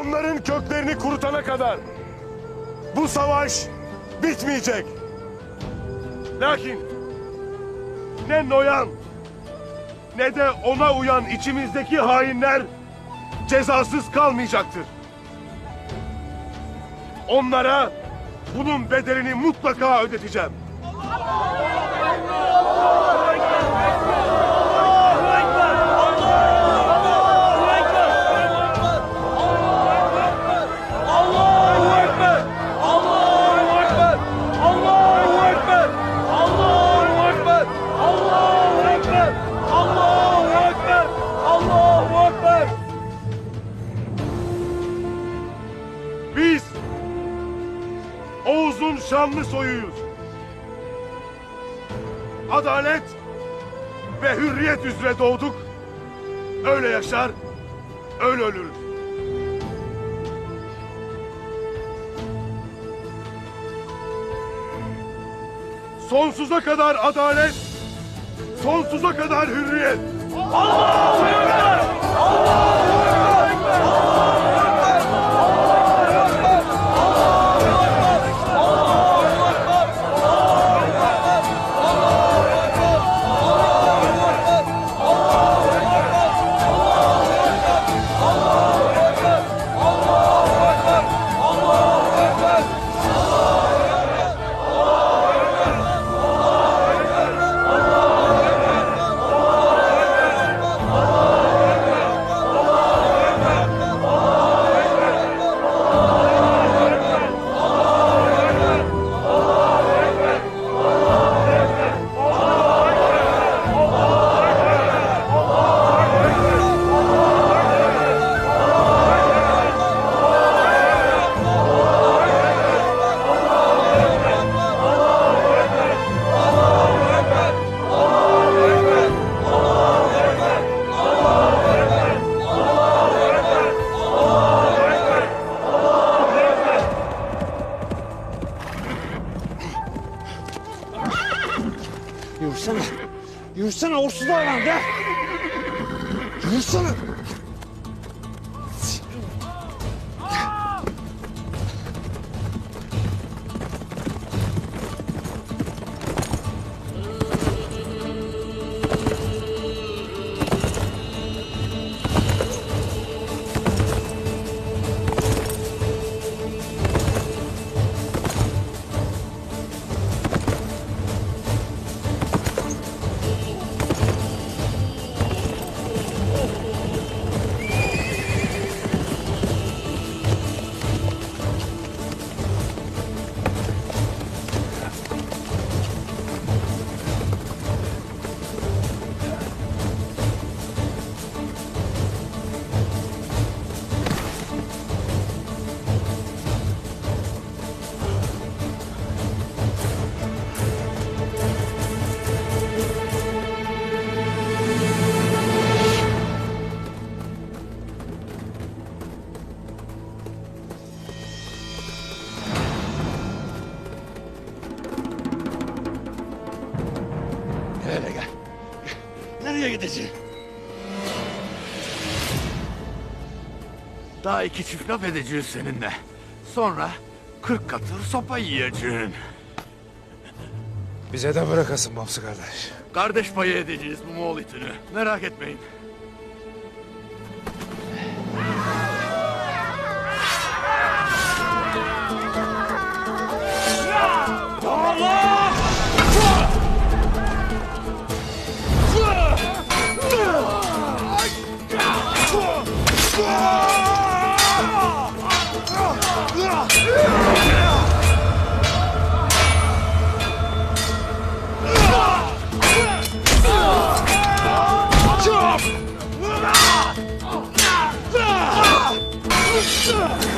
onların köklerini kurutana kadar bu savaş bitmeyecek. Lakin ne Noyan ne de ona uyan içimizdeki hainler cezasız kalmayacaktır. Onlara bunun bedelini mutlaka ödeteceğim. Biz Oğuz'un şanlı soyuyuz. Adalet ve hürriyet üzere doğduk. Öyle yaşar, öyle ölürüz. Sonsuza kadar adalet, sonsuza kadar hürriyet. Allahu Ekber! Allahu Ekber! Yürüsene. Yürüsene orsuz hayvan de. Yürüsene. Hele gel. Nereye gideceksin? Daha 2 çift laf edeceğiz seninle. Sonra 40 katır sopa yiyeceksin. Bize de bırakasın Bapsı kardeş. Kardeş payı edeceğiz bu Moğol itini. Merak etmeyin. Ugh!